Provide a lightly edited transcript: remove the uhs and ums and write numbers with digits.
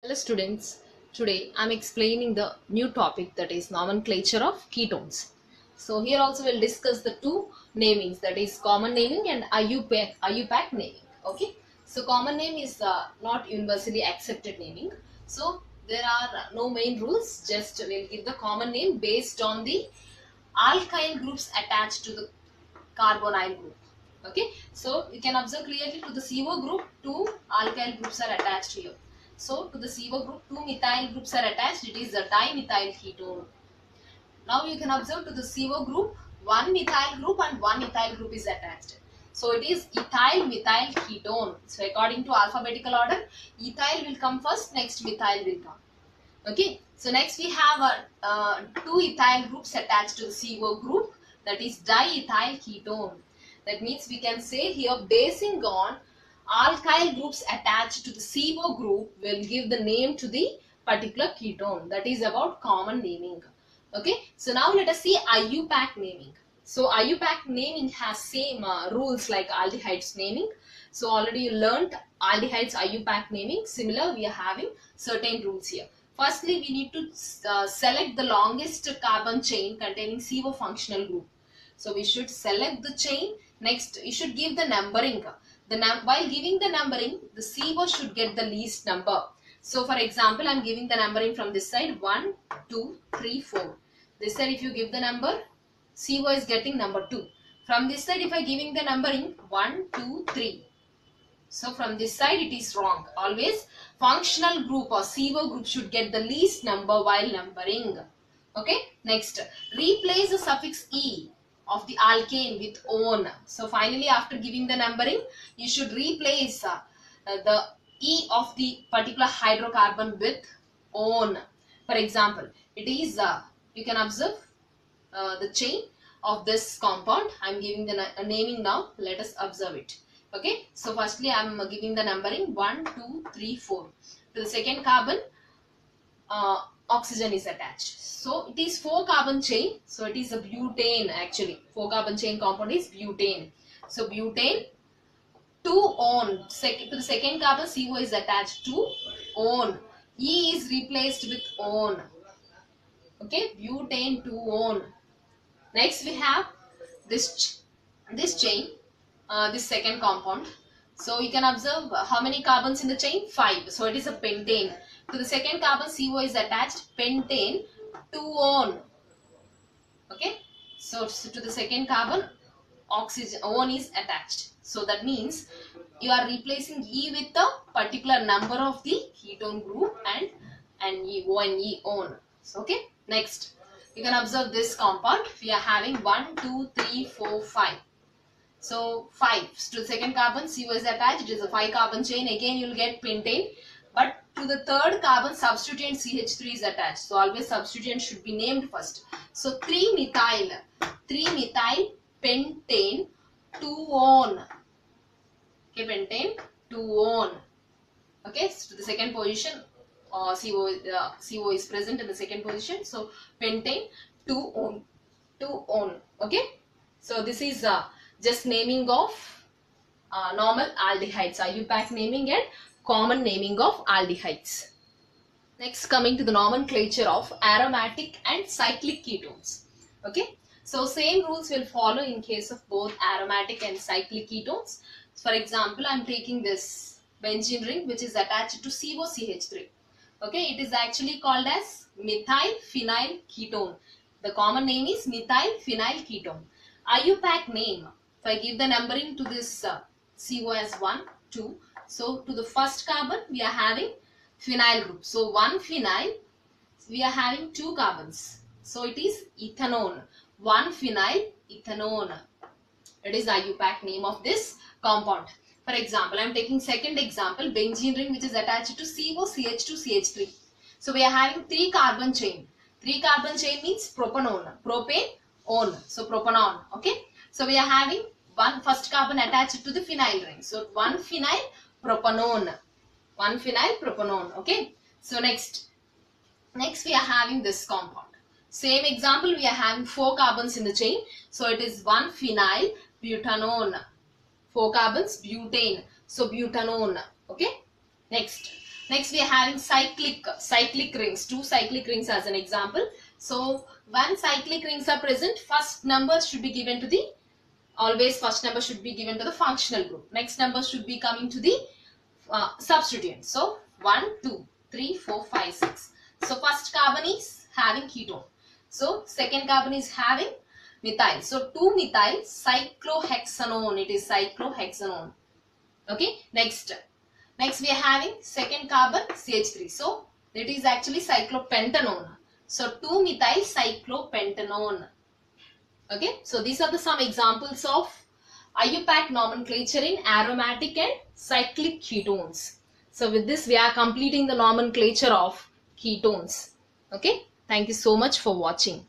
Hello students, today I am explaining the new topic, that is nomenclature of ketones. So here also we'll discuss the two namings, that is common naming and IUPAC naming. Okay, so common name is not universally accepted naming. So there are no main rules, just we'll give the common name based on the alkyl groups attached to the carbonyl group. Okay, so you can observe clearly to the CO group, two alkyl groups are attached here. So to the CO group, two methyl groups are attached. It is a dimethyl ketone. Now you can observe to the CO group, one methyl group and one ethyl group is attached. So it is ethyl methyl ketone. So according to alphabetical order, ethyl will come first, next methyl will come. Okay. So next we have two ethyl groups attached to the CO group, that is diethyl ketone. That means we can say here, basing on alkyl groups attached to the CO group will give the name to the particular ketone. That is about common naming. Okay, so now let us see IUPAC naming. So IUPAC naming has same rules like aldehydes naming. So already you learnt aldehydes IUPAC naming. Similar, we are having certain rules here. Firstly, we need to select the longest carbon chain containing CO functional group. So we should select the chain. Next, you should give the numbering. While giving the numbering, the CO should get the least number. So for example, I am giving the numbering from this side 1, 2, 3, 4. This side if you give the number, CO is getting number 2. From this side if I giving the numbering 1, 2, 3. So from this side it is wrong. Always functional group or CO group should get the least number while numbering. Okay. Next, replace the suffix E of the alkane with -one. So finally, after giving the numbering, you should replace the E of the particular hydrocarbon with -one. For example, it is, you can observe the chain of this compound. I am giving the naming now. Let us observe it. Okay. So firstly, I am giving the numbering 1, 2, 3, 4. To the second carbon, oxygen is attached. So it is 4 carbon chain. So it is a butane actually. 4 carbon chain compound is butane. So butane 2-one. To the second carbon, CO is attached to -one. E is replaced with -one. Okay, butane 2-one. Next we have this chain, this second compound. So you can observe how many carbons in the chain? 5. So it is a pentane. To the second carbon, CO is attached, pentane 2-one. Okay. So to the second carbon, oxygen -one is attached. So that means you are replacing E with the particular number of the ketone group and E-one. Okay. Next, you can observe this compound. We are having 1, 2, 3, 4, 5. So 5. To the second carbon, CO is attached. It is a 5 carbon chain. Again, you will get pentane. But to the third carbon, substituent CH3 is attached. So always substituent should be named first. So 3-methyl pentane 2-one. Okay, pentane 2-one. Okay, so to the second position, CO is present in the second position. So pentane 2-one. Okay, so this is just naming of normal aldehydes, IUPAC naming and common naming of aldehydes. Next, coming to the nomenclature of aromatic and cyclic ketones. Okay, so same rules will follow in case of both aromatic and cyclic ketones. For example, I am taking this benzene ring which is attached to COCH3. Okay, it is actually called as methyl phenyl ketone. The common name is methyl phenyl ketone. IUPAC name, if I give the numbering to this CO as 1, 2. So to the first carbon, we are having phenyl group. So 1 phenyl, we are having 2 carbons. So it is ethanone. 1 phenyl ethanone. It is IUPAC name of this compound. For example, I am taking second example, benzene ring which is attached to COCH2CH3. So we are having 3 carbon chain. 3 carbon chain means propanone. Propane-one. So propanone. Okay. So we are having one first carbon attached to the phenyl ring. So 1 phenyl propanone. 1 phenyl propanone. Okay. So next we are having this compound. Same example, we are having 4 carbons in the chain. So it is 1 phenyl butanone. 4 carbons, butane. So butanone. Okay. Next, Next we are having cyclic rings, two cyclic rings as an example. So when cyclic rings are present, first number should be given to the, always first number should be given to the functional group. Next number should be coming to the substituent. So 1, 2, 3, 4, 5, 6. So first carbon is having ketone. So second carbon is having methyl. So 2-methyl cyclohexanone. It is cyclohexanone. Okay. Next we are having second carbon CH3. So it is actually cyclopentanone. So 2-methyl cyclopentanone. Okay. So these are the some examples of IUPAC nomenclature in aromatic and cyclic ketones. So with this we are completing the nomenclature of ketones. Okay. Thank you so much for watching.